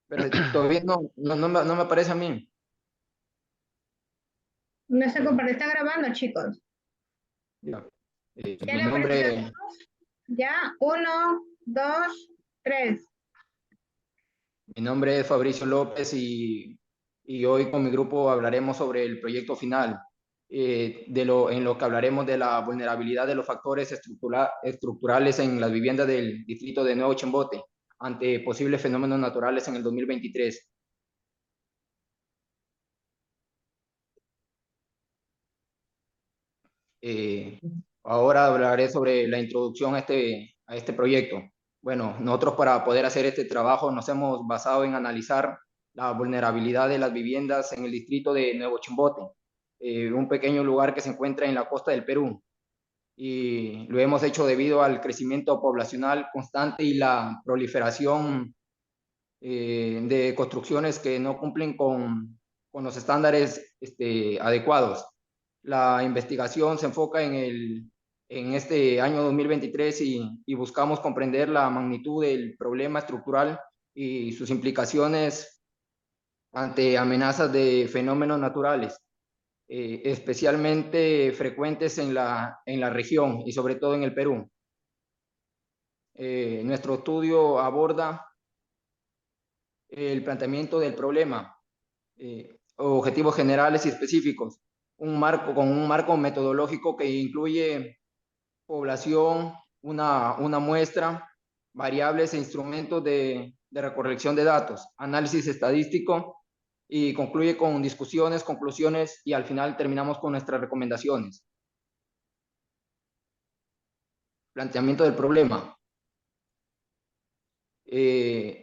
pero todavía no me aparece a mí. No se Bueno, comparte, está grabando, chicos. ya. ¿Ya Mi le apareció a nombre, todos? Ya, uno, dos, tres. mi nombre es Fabricio López y hoy con mi grupo hablaremos sobre el proyecto final, en lo que hablaremos de la vulnerabilidad de los factores estructurales en las viviendas del distrito de Nuevo Chimbote ante posibles fenómenos naturales en el 2023. Eh, Ahora hablaré sobre la introducción a este proyecto. Bueno, nosotros para poder hacer este trabajo nos hemos basado en analizar la vulnerabilidad de las viviendas en el distrito de Nuevo Chimbote, un pequeño lugar que se encuentra en la costa del Perú. Y lo hemos hecho debido al crecimiento poblacional constante y la proliferación de construcciones que no cumplen con los estándares adecuados. La investigación se enfoca en este año 2023 y buscamos comprender la magnitud del problema estructural y sus implicaciones ante amenazas de fenómenos naturales, especialmente frecuentes en la región y sobre todo en el Perú. Nuestro estudio aborda el planteamiento del problema, objetivos generales y específicos, con un marco metodológico que incluye población, una muestra, variables e instrumentos de recolección de datos, análisis estadístico y concluye con discusiones, conclusiones y al final terminamos con nuestras recomendaciones. Planteamiento del problema.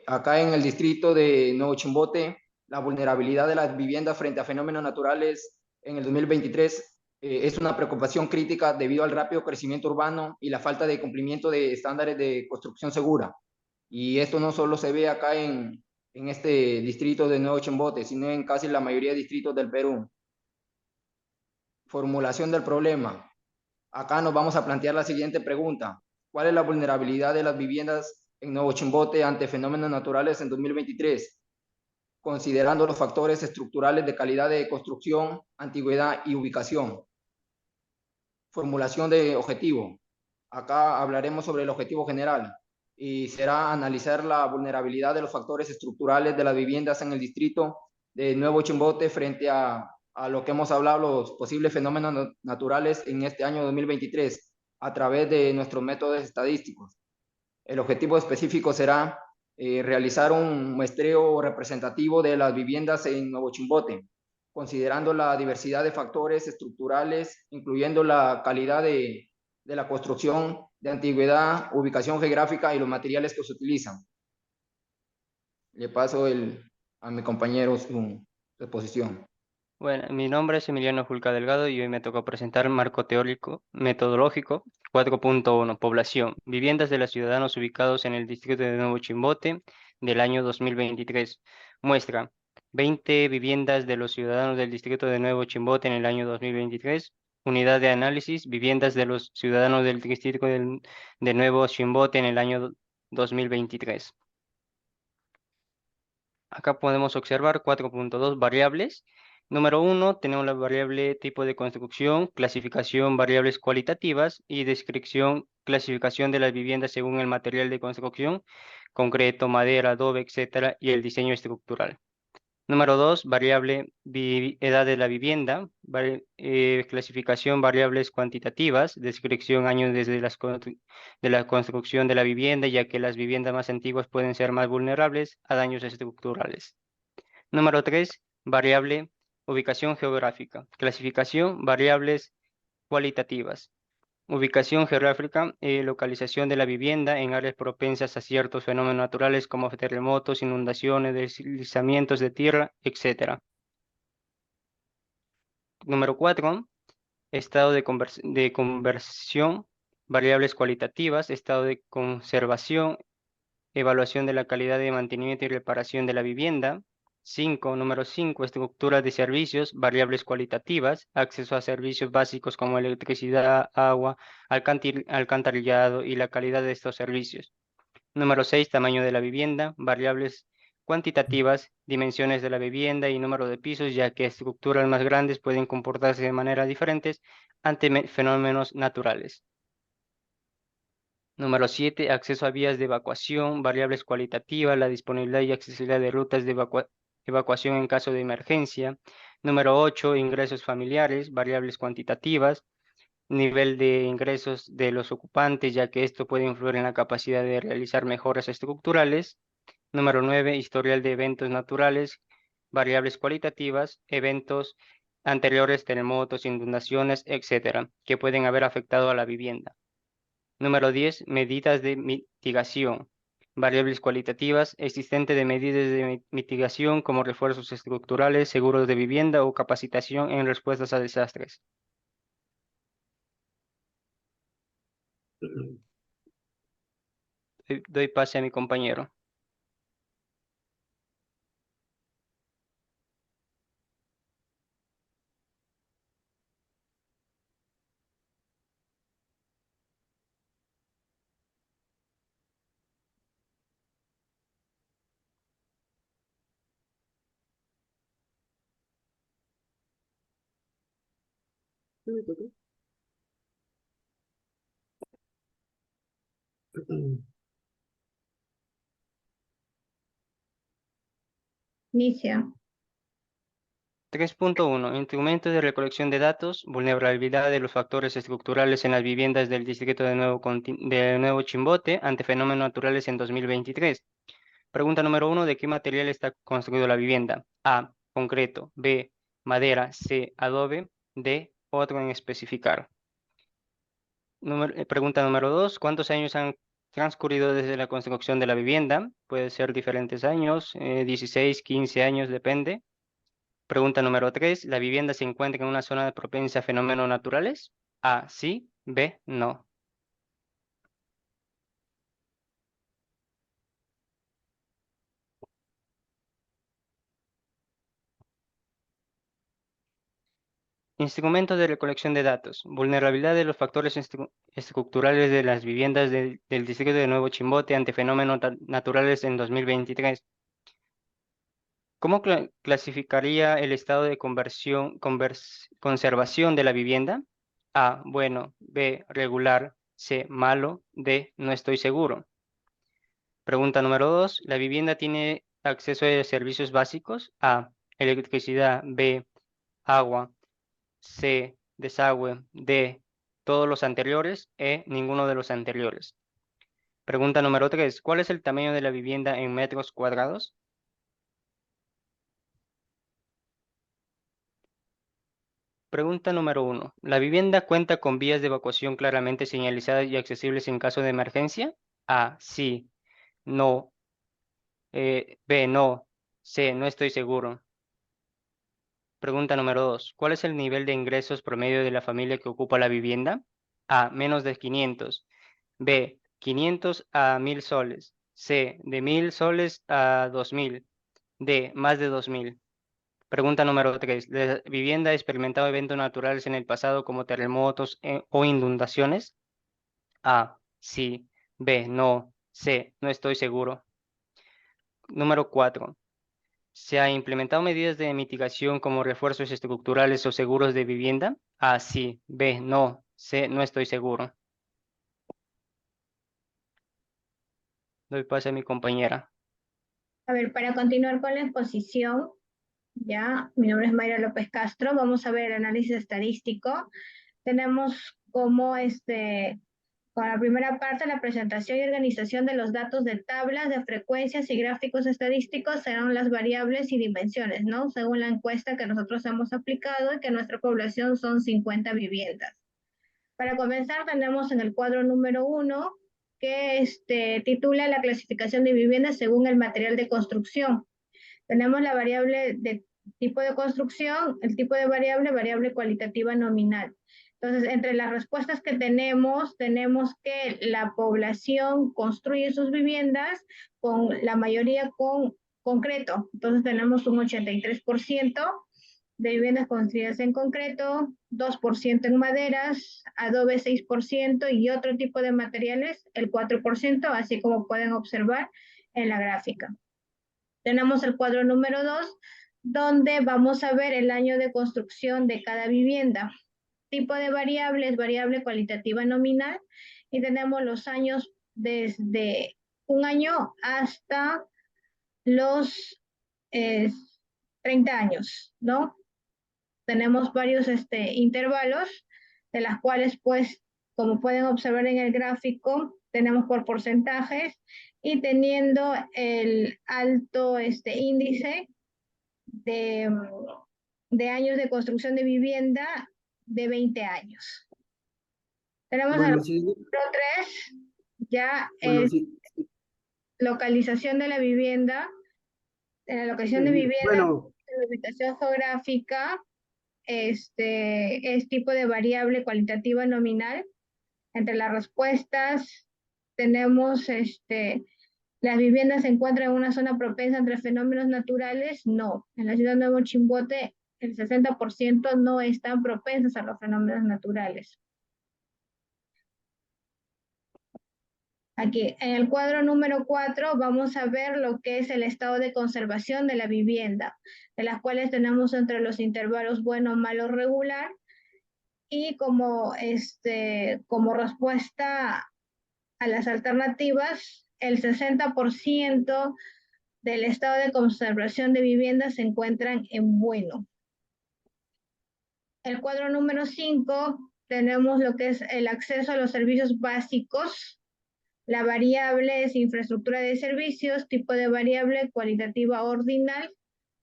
Acá en el distrito de Nuevo Chimbote, la vulnerabilidad de las viviendas frente a fenómenos naturales en el 2023 es una preocupación crítica debido al rápido crecimiento urbano y la falta de cumplimiento de estándares de construcción segura. Y esto no solo se ve acá en este distrito de Nuevo Chimbote, sino en casi la mayoría de distritos del Perú. Formulación del problema. Acá nos vamos a plantear la siguiente pregunta. ¿Cuál es la vulnerabilidad de las viviendas en Nuevo Chimbote ante fenómenos naturales en 2023? Considerando los factores estructurales de calidad de construcción, antigüedad y ubicación. Formulación de objetivo. Acá hablaremos sobre el objetivo general y será analizar la vulnerabilidad de los factores estructurales de las viviendas en el distrito de Nuevo Chimbote frente a lo que hemos hablado, los posibles fenómenos naturales en este año 2023 a través de nuestros métodos estadísticos. El objetivo específico será realizar un muestreo representativo de las viviendas en Nuevo Chimbote, considerando la diversidad de factores estructurales, incluyendo la calidad de la construcción, de antigüedad, ubicación geográfica y los materiales que se utilizan. Le paso a mi compañero su exposición. Bueno, mi nombre es Emiliano Julca Delgado y hoy me tocó presentar el marco teórico metodológico 4.1, población, viviendas de los ciudadanos ubicados en el distrito de Nuevo Chimbote del año 2023. Muestra 20 viviendas de los ciudadanos del distrito de Nuevo Chimbote en el año 2023. Unidad de análisis, viviendas de los ciudadanos del distrito de Nuevo Chimbote en el año 2023. Acá podemos observar 4.2 variables. Número 1, tenemos la variable tipo de construcción, clasificación, variables cualitativas y descripción, clasificación de las viviendas según el material de construcción, concreto, madera, adobe, etcétera, y el diseño estructural. Número 2, variable edad de la vivienda, clasificación, variables cuantitativas, descripción, años desde de la construcción de la vivienda, ya que las viviendas más antiguas pueden ser más vulnerables a daños estructurales. Número 3, variable ubicación geográfica, clasificación, variables cualitativas. Ubicación geográfica, localización de la vivienda en áreas propensas a ciertos fenómenos naturales como terremotos, inundaciones, deslizamientos de tierra, etc. Número 4, estado de conversión, variables cualitativas, estado de conservación, evaluación de la calidad de mantenimiento y reparación de la vivienda. 5, número 5, estructuras de servicios, variables cualitativas, acceso a servicios básicos como electricidad, agua, alcantarillado y la calidad de estos servicios. Número 6, tamaño de la vivienda, variables cuantitativas, dimensiones de la vivienda y número de pisos, ya que estructuras más grandes pueden comportarse de manera diferentes ante fenómenos naturales. Número 7, acceso a vías de evacuación, variables cualitativas, la disponibilidad y accesibilidad de rutas de evacuación en caso de emergencia. Número 8, ingresos familiares, variables cuantitativas, nivel de ingresos de los ocupantes, ya que esto puede influir en la capacidad de realizar mejoras estructurales. Número 9, historial de eventos naturales, variables cualitativas, eventos anteriores, terremotos, inundaciones, etcétera, que pueden haber afectado a la vivienda. Número 10, medidas de mitigación, variables cualitativas, existente de medidas de mitigación como refuerzos estructurales, seguros de vivienda o capacitación en respuestas a desastres. Doy pase a mi compañero. Inicia. 3.1. Instrumentos de recolección de datos, vulnerabilidad de los factores estructurales en las viviendas del distrito de Nuevo Chimbote ante fenómenos naturales en 2023. Pregunta número 1. ¿De qué material está construida la vivienda? A. Concreto. B. Madera. C. Adobe. D. Otro en especificar. Pregunta número 2. ¿Cuántos años han transcurrido desde la construcción de la vivienda? Puede ser diferentes años, 16, 15 años, depende. Pregunta número 3. ¿La vivienda se encuentra en una zona propensa a fenómenos naturales? A. Sí. B. No. Instrumentos de recolección de datos. Vulnerabilidad de los factores estructurales de las viviendas del distrito de Nuevo Chimbote ante fenómenos naturales en 2023. ¿Cómo clasificaría el estado de conservación de la vivienda? A. Bueno. B. Regular. C. Malo. D. No estoy seguro. Pregunta número 2. ¿La vivienda tiene acceso a servicios básicos? A. Electricidad. B. Agua. C. Desagüe. D. Todos los anteriores. E. Ninguno de los anteriores. Pregunta número 3. ¿Cuál es el tamaño de la vivienda en metros cuadrados? Pregunta número 1. ¿La vivienda cuenta con vías de evacuación claramente señalizadas y accesibles en caso de emergencia? A. Sí. No. B. No. C. No estoy seguro. Pregunta número 2. ¿Cuál es el nivel de ingresos promedio de la familia que ocupa la vivienda? A. Menos de 500. B. 500 a 1000 soles. C. De 1000 soles a 2000. D. Más de 2000. Pregunta número 3. ¿La vivienda ha experimentado eventos naturales en el pasado como terremotos o inundaciones? A. Sí. B. No. C. No estoy seguro. Número 4. ¿Se han implementado medidas de mitigación como refuerzos estructurales o seguros de vivienda? A. Sí. B. No. C. No estoy seguro. Doy pase a mi compañera. A ver, para continuar con la exposición, ya, mi nombre es Mayra López Castro. Vamos a ver el análisis estadístico. Tenemos como con la primera parte, la presentación y organización de los datos de tablas de frecuencias y gráficos estadísticos serán las variables y dimensiones, ¿no? Según la encuesta que nosotros hemos aplicado y que nuestra población son 50 viviendas. Para comenzar, tenemos en el cuadro número 1 que titula la clasificación de viviendas según el material de construcción. Tenemos la variable de tipo de construcción, el tipo de variable cualitativa nominal. Entonces, entre las respuestas que tenemos que la población construye sus viviendas con la mayoría con concreto. Entonces, tenemos un 83%, de viviendas construidas en concreto, 2% en maderas, adobe 6% y otro tipo de materiales el 4%, así como pueden observar en la gráfica. Tenemos el cuadro número 2, donde vamos a ver el año de construcción de cada vivienda. Tipo de variables, variable cualitativa nominal, y tenemos los años desde 1 año hasta los 30 años, ¿no? Tenemos varios intervalos, de las cuales, pues, como pueden observar en el gráfico, tenemos por porcentajes y teniendo el alto índice de años de construcción de vivienda de 20 años. Tenemos Bueno, el sí, número 3, ya bueno, es sí, localización de la vivienda. En la locación de vivienda, bueno, la ubicación geográfica, es tipo de variable cualitativa nominal. Entre las respuestas tenemos las viviendas se encuentran en una zona propensa entre fenómenos naturales. No, en la ciudad de Nuevo Chimbote el 60% no están propensas a los fenómenos naturales. Aquí, en el cuadro número 4, vamos a ver lo que es el estado de conservación de la vivienda, de las cuales tenemos entre los intervalos bueno, malo, regular, y como respuesta a las alternativas, el 60% del estado de conservación de viviendas se encuentran en bueno. El cuadro número 5, tenemos lo que es el acceso a los servicios básicos. La variable es infraestructura de servicios, tipo de variable cualitativa ordinal.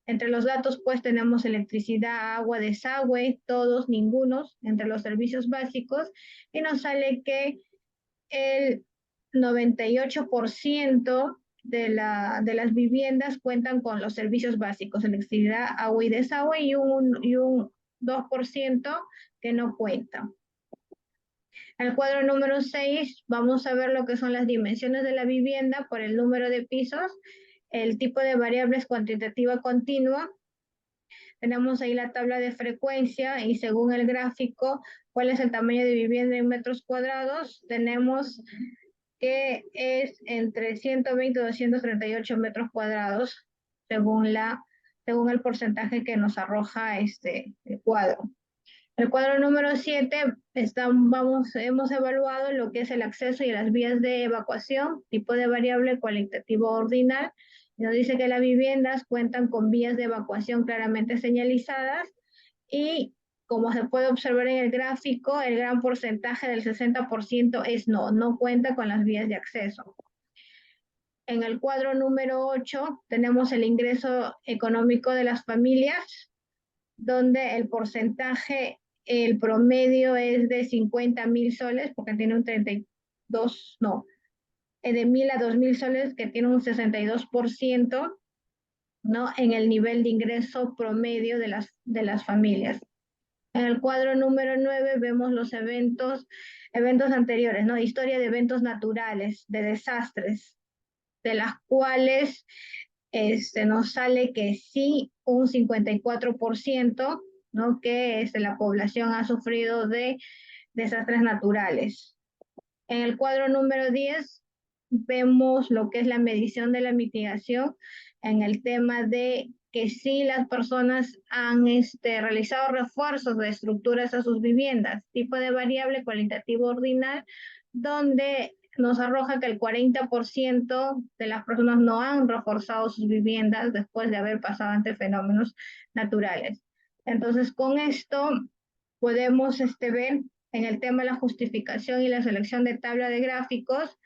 Entre los datos, pues, tenemos electricidad, agua, desagüe, todos, ningunos, entre los servicios básicos. Y nos sale que el 98% de las viviendas cuentan con los servicios básicos, electricidad, agua y desagüe, y un 2% que no cuenta. Al cuadro número 6 vamos a ver lo que son las dimensiones de la vivienda por el número de pisos, el tipo de variables cuantitativa continua. Tenemos ahí la tabla de frecuencia y según el gráfico, cuál es el tamaño de vivienda en metros cuadrados. Tenemos que es entre 120 y 238 metros cuadrados según el porcentaje que nos arroja el cuadro. El cuadro número 7, hemos evaluado lo que es el acceso y las vías de evacuación, tipo de variable cualitativo ordinal. Nos dice que las viviendas cuentan con vías de evacuación claramente señalizadas y, como se puede observar en el gráfico, el gran porcentaje del 60% es no cuenta con las vías de acceso. En el cuadro número 8 tenemos el ingreso económico de las familias, donde el porcentaje, el promedio es de 50,000 soles, porque tiene un 32, no, de 1,000 a 2,000 soles, que tiene un 62%, ¿no? En el nivel de ingreso promedio de las familias. En el cuadro número 9 vemos los eventos anteriores, ¿no? Historia de eventos naturales, de desastres, de las cuales nos sale que sí, un 54%, ¿no? Que la población ha sufrido de desastres naturales. En el cuadro número 10 vemos lo que es la medición de la mitigación en el tema de que sí las personas han realizado refuerzos de estructuras a sus viviendas, tipo de variable cualitativo ordinal, donde nos arroja que el 40% de las personas no han reforzado sus viviendas después de haber pasado ante fenómenos naturales. Entonces, con esto podemos ver en el tema de la justificación y la selección de tabla de gráficos,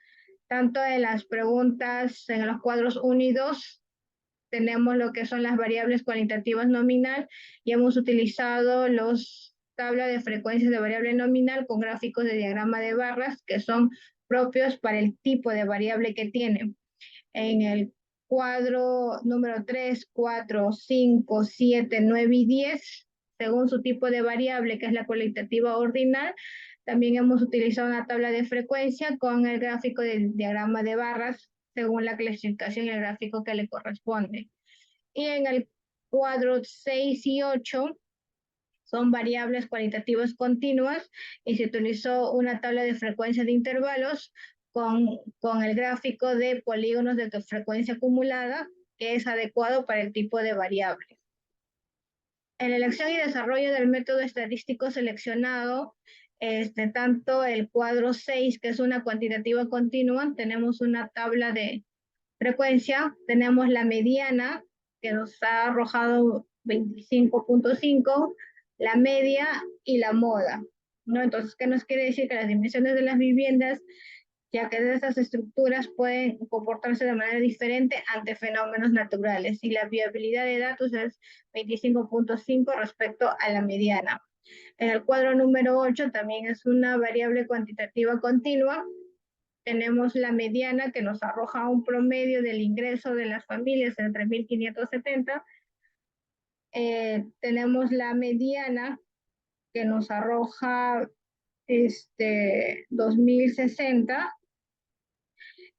tanto en las preguntas en los cuadros 1 y 2, tenemos lo que son las variables cualitativas nominal y hemos utilizado los tablas de frecuencias de variable nominal con gráficos de diagrama de barras que son propios para el tipo de variable que tienen. En el cuadro número 3, 4, 5, 7, 9 y 10, según su tipo de variable, que es la cualitativa ordinal, también hemos utilizado una tabla de frecuencia con el gráfico del diagrama de barras, según la clasificación y el gráfico que le corresponde. Y en el cuadro 6 y 8 son variables cualitativas continuas y se utilizó una tabla de frecuencia de intervalos con el gráfico de polígonos de frecuencia acumulada, que es adecuado para el tipo de variable. En la elección y desarrollo del método estadístico seleccionado, tanto el cuadro 6, que es una cuantitativa continua, tenemos una tabla de frecuencia, tenemos la mediana, que nos ha arrojado 25.5, la media y la moda, ¿no? Entonces, ¿qué nos quiere decir? Que las dimensiones de las viviendas, ya que de estas estructuras pueden comportarse de manera diferente ante fenómenos naturales, y la viabilidad de datos es 25.5 respecto a la mediana. En el cuadro número 8 también es una variable cuantitativa continua. Tenemos la mediana, que nos arroja un promedio del ingreso de las familias entre 1.570. Tenemos la mediana, que nos arroja 2.060.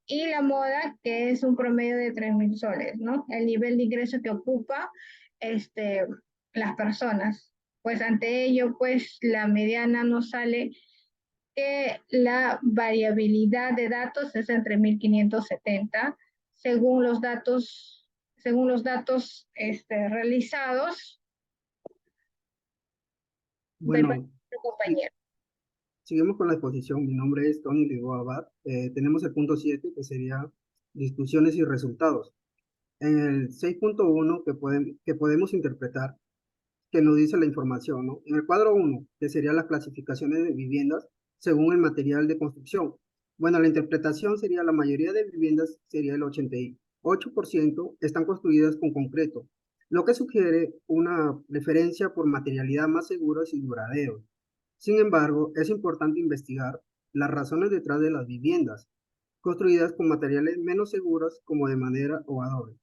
Y la moda, que es un promedio de 3.000 soles, ¿no? El nivel de ingreso que ocupa las personas. Pues ante ello, pues la mediana nos sale que la variabilidad de datos es entre 1.570 según los datos realizados del Bueno, compañero. seguimos con la exposición. Mi nombre es Tony Lisboa Abad. Tenemos el punto 7, que sería discusiones y resultados. En el 6.1 que podemos interpretar, que nos dice la información, ¿no? En el cuadro 1, que serían las clasificaciones de viviendas según el material de construcción. Bueno, la interpretación sería la mayoría de viviendas, sería el 88%, están construidas con concreto, lo que sugiere una preferencia por materialidad más seguros y duraderos. Sin embargo, es importante investigar las razones detrás de las viviendas construidas con materiales menos seguros como de madera o adobe.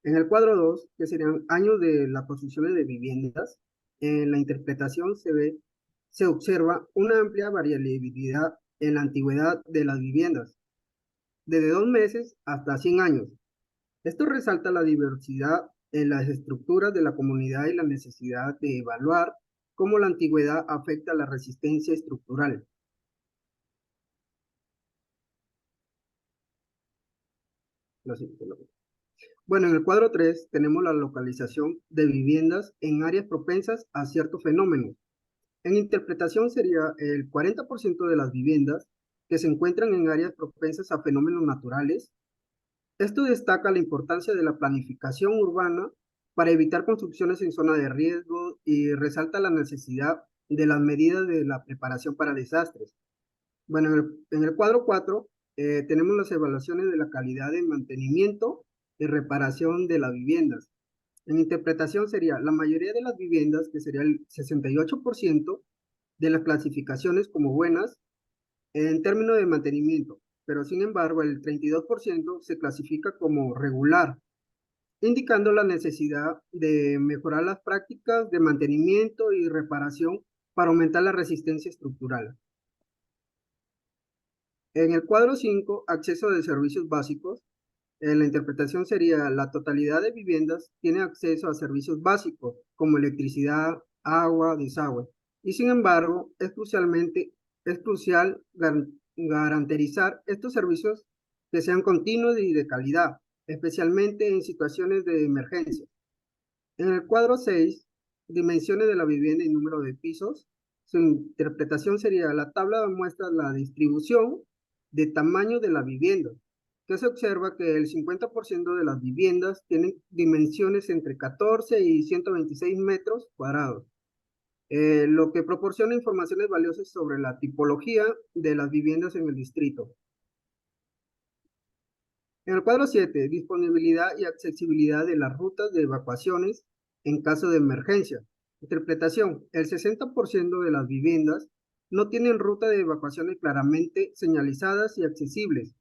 En el cuadro 2, que serían años de las construcciones de viviendas, en la interpretación se observa una amplia variabilidad en la antigüedad de las viviendas, desde 2 meses hasta 100 años. Esto resalta la diversidad en las estructuras de la comunidad y la necesidad de evaluar cómo la antigüedad afecta la resistencia estructural. Bueno, en el cuadro 3 tenemos la localización de viviendas en áreas propensas a ciertos fenómenos. En interpretación sería el 40% de las viviendas que se encuentran en áreas propensas a fenómenos naturales. Esto destaca la importancia de la planificación urbana para evitar construcciones en zona de riesgo y resalta la necesidad de las medidas de la preparación para desastres. Bueno, en el cuadro 4 tenemos las evaluaciones de la calidad de mantenimiento y reparación de las viviendas. En interpretación sería la mayoría de las viviendas, que sería el 68% de las clasificaciones como buenas en términos de mantenimiento, pero sin embargo el 32% se clasifica como regular, indicando la necesidad de mejorar las prácticas de mantenimiento y reparación para aumentar la resistencia estructural. En el cuadro 5, acceso de servicios básicos, la interpretación sería la totalidad de viviendas tiene acceso a servicios básicos como electricidad, agua, desagüe. Y sin embargo, es crucial garantizar estos servicios que sean continuos y de calidad, especialmente en situaciones de emergencia. En el cuadro 6, dimensiones de la vivienda y número de pisos, su interpretación sería la tabla muestra la distribución de tamaño de la vivienda, que se observa que el 50% de las viviendas tienen dimensiones entre 14 y 126 metros cuadrados, lo que proporciona informaciones valiosas sobre la tipología de las viviendas en el distrito. En el cuadro 7, disponibilidad y accesibilidad de las rutas de evacuaciones en caso de emergencia. Interpretación, el 60% de las viviendas no tienen ruta de evacuaciones claramente señalizadas y accesibles.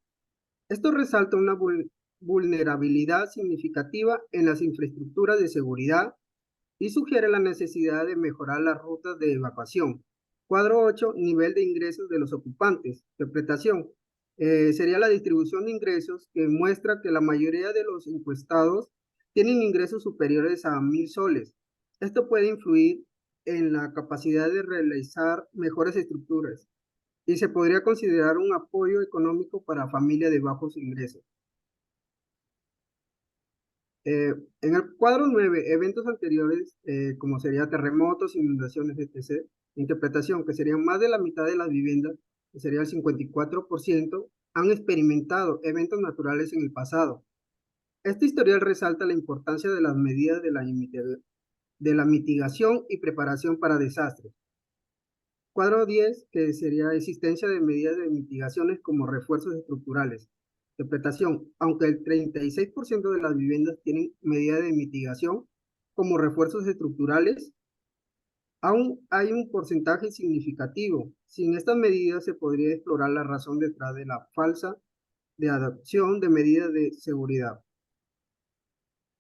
Esto resalta una vulnerabilidad significativa en las infraestructuras de seguridad y sugiere la necesidad de mejorar las rutas de evacuación. Cuadro 8, nivel de ingresos de los ocupantes. Interpretación, sería la distribución de ingresos que muestra que la mayoría de los encuestados tienen ingresos superiores a 1.000 soles. Esto puede influir en la capacidad de realizar mejores estructuras y se podría considerar un apoyo económico para familias de bajos ingresos. En el cuadro 9, eventos anteriores, como sería terremotos, inundaciones, etc. Interpretación, que serían más de la mitad de las viviendas, que sería el 54%, han experimentado eventos naturales en el pasado. Este historial resalta la importancia de las medidas de la mitigación y preparación para desastres. Cuadro 10, que sería existencia de medidas de mitigaciones como refuerzos estructurales. Interpretación, aunque el 36% de las viviendas tienen medidas de mitigación como refuerzos estructurales, aún hay un porcentaje significativo. Sin estas medidas se podría explorar la razón detrás de la falsa de adopción de medidas de seguridad.